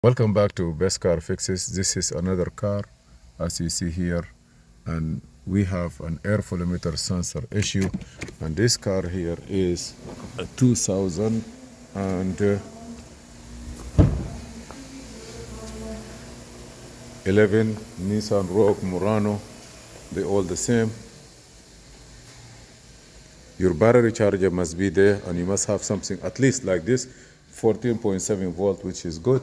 Welcome back to Best Car Fixes. This is another car, as you see here, and we have an air volumeter sensor issue. And this car here is a 2011 Nissan Rogue Murano. They all the same. Your battery charger must be there, and you must have something at least like this, 14.7 volt, which is good.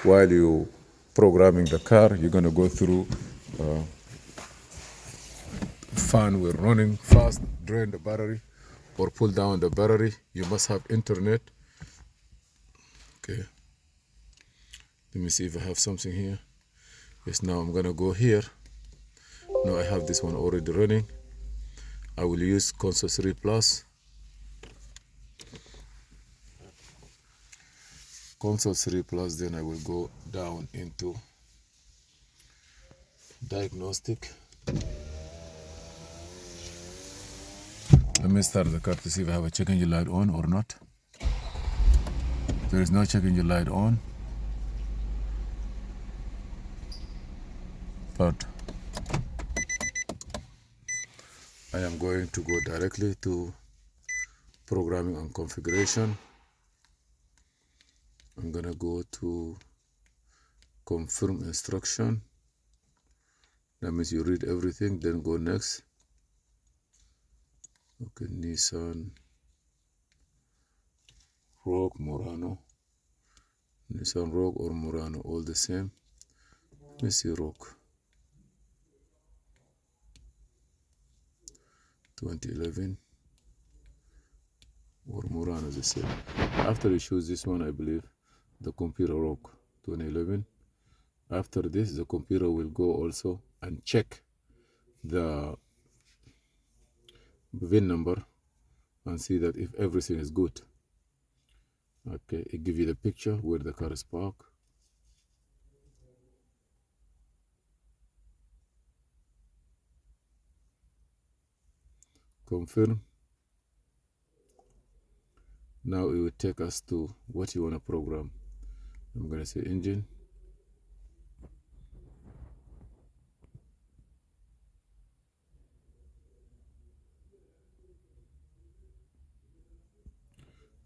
While you programming the car, you're gonna go through fan will running fast, drain the battery or pull down the battery. You must have internet. Okay, let me see if I have something here. Yes, now I'm gonna go here. Now I have this one already running. I will use console 3 plus. Console 3 plus, then I will go down into diagnostic. Let me start the car to see if I have a check engine light on or not. There is no check engine light on, but I am going to go directly to programming and configuration. I'm gonna go to confirm instruction. That means you read everything, then go next. Okay, Nissan Rogue Murano. Nissan Rogue or Murano, all the same. Let me see Rogue. 2011 or Murano the same. After you choose this one, I believe the computer Rogue 2011. After this, the computer will go also and check the VIN number and see that if everything is good. Okay, it gives you the picture where the car is parked. Confirm. Now it will take us to what you want to program. I'm going to say engine.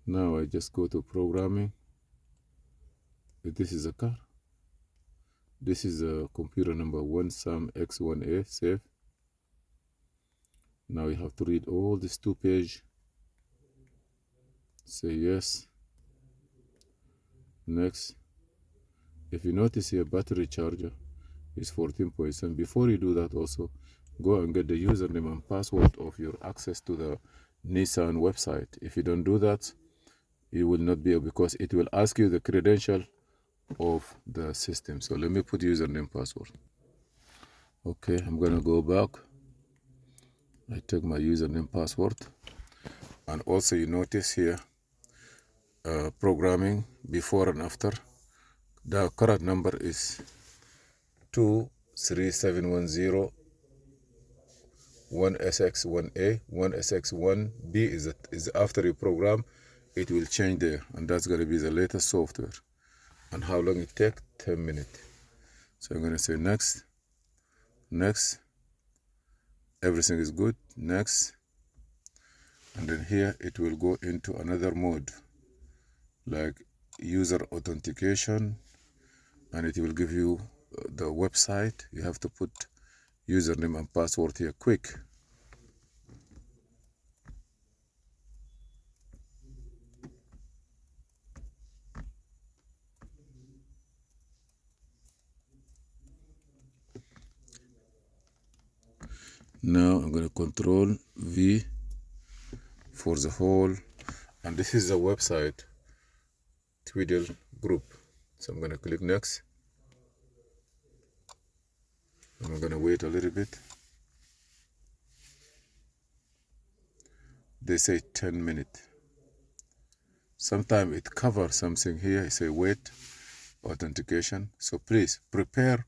Now I just go to programming. This is a car. This is a computer number 1SAM-X1A, save. Now you have to read all this 2-page. Say yes. Next. If you notice here, battery charger is 14.7. Before you do that also, go and get the username and password of your access to the Nissan website. If you don't do that, you will not be able, because it will ask you the credential of the system. So let me put username password. Okay, I'm gonna go back. I take my username password, and also you notice here programming before and after. The current number is 23710 1SX1A. 1SX1B is after you program, it will change there, and that's going to be the latest software. And how long it take? 10 minutes. So I'm going to say next, next. Everything is good, next. And then here it will go into another mode, like user authentication, and it will give you the website. You have to put username and password here quick. Now I'm going to control V for the whole, and this is the website Twiddle group. So I'm going to click next, and I'm going to wait a little bit. They say 10 minutes. Sometimes it covers something here. I say wait authentication. So please prepare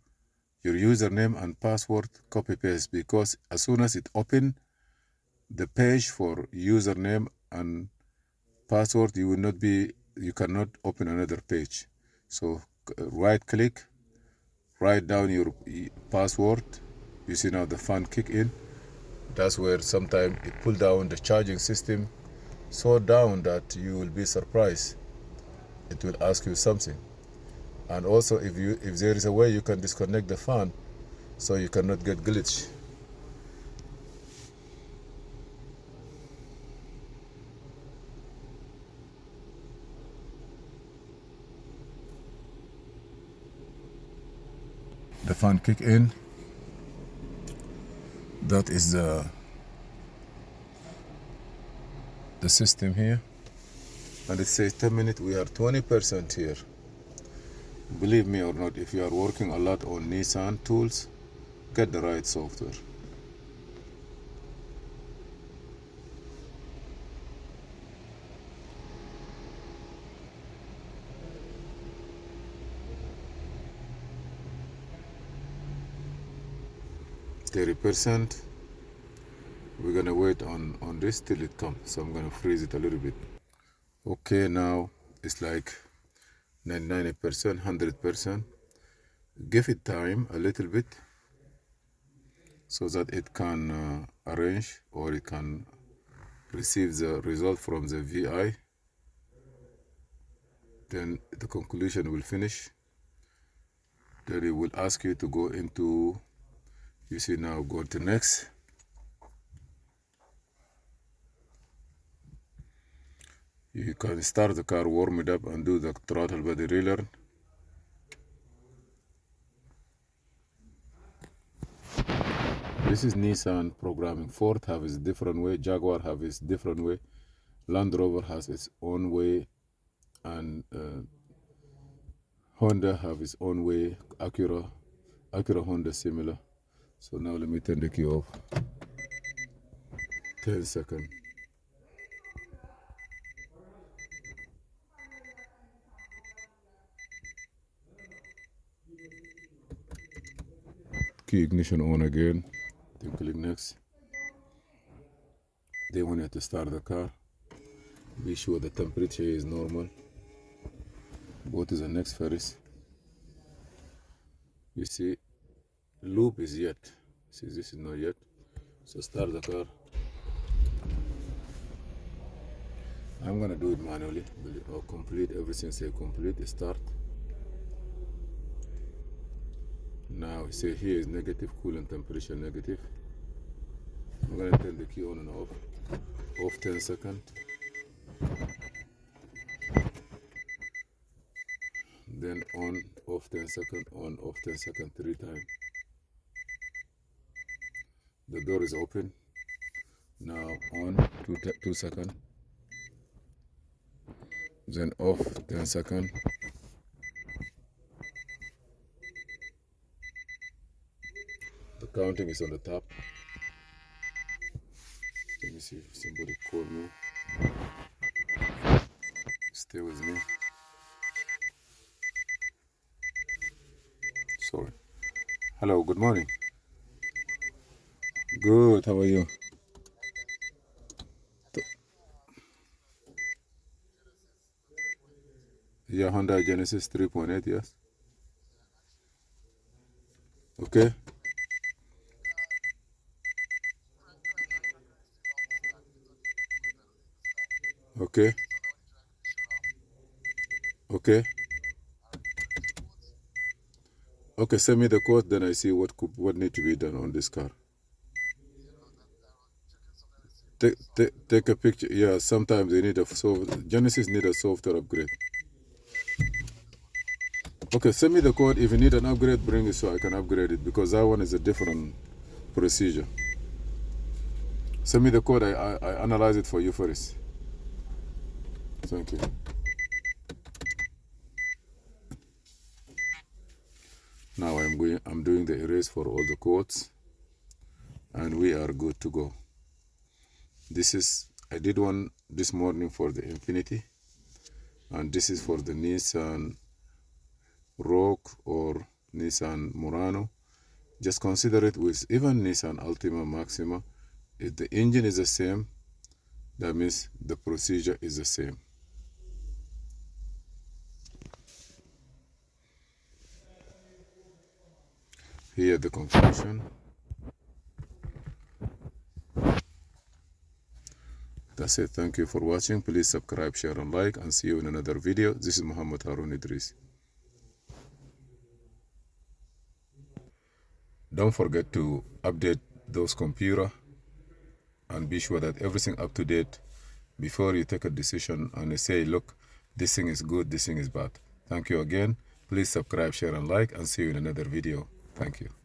your username and password, copy paste, because as soon as it open the page for username and password, you cannot open another page. So right click, write down your password. You see now the fan kick in. That's where sometimes it pull down the charging system so down that you will be surprised. It will ask you something. And also if there is a way you can disconnect the fan so you cannot get glitch. The fan kick in. That is the system here, and it says 10 minutes. We are 20% here. Believe me or not, if you are working a lot on Nissan tools, get the right software. %. We're gonna wait on this till it comes, so I'm gonna freeze it a little bit. Okay, now it's like 90%, 100%. Give it time a little bit so that it can arrange, or it can receive the result from the VI. Then the conclusion will finish. Then it will ask you to go into, you see now, go to next. You can start the car, warm it up, and do the throttle body relearn. This is Nissan programming. Ford have its different way, Jaguar have its different way, Land Rover has its own way, and Honda have its own way, Acura Honda similar. So now let me turn the key off. 10 seconds. Key ignition on again. Then click next. Then when you have to start the car, be sure the temperature is normal. Go to the next first. You see, loop is yet. See, this is not yet. So start the car. I'm gonna do it manually. Or complete, everything say complete, start. Now say here is negative, coolant temperature negative. I'm gonna turn the key on and off. Off 10 seconds. Then on, off 10 seconds, on, off 10 seconds, 3 times. The door is open. Now on, 2 seconds. Then off 10 seconds. The counting is on the top. Let me see if somebody called me. Stay with me. Sorry. Hello, good morning. Good, how are you? Yeah, Honda Genesis 3.8, yes. Okay. Okay. Okay. Okay, send me the code, then I see what need to be done on this car. Take a picture. Yeah, sometimes they need Genesis need a software upgrade. Okay, send me the code. If you need an upgrade, bring it so I can upgrade it, because that one is a different procedure. Send me the code. I analyze it for you first. Thank you. Now I'm doing the erase for all the codes, and we are good to go. I did one this morning for the Infinity, and this is for the Nissan Rogue or Nissan Murano. Just consider it with even Nissan Altima Maxima. If the engine is the same, that means the procedure is the same. Here the conclusion. That's it. Thank you for watching. Please subscribe, share and like, and see you in another video. This is Muhammad Harun Idris. Don't forget to update those computer and be sure that everything up to date before you take a decision and say, look, this thing is good, this thing is bad. Thank you again. Please subscribe, share and like, and see you in another video. Thank you.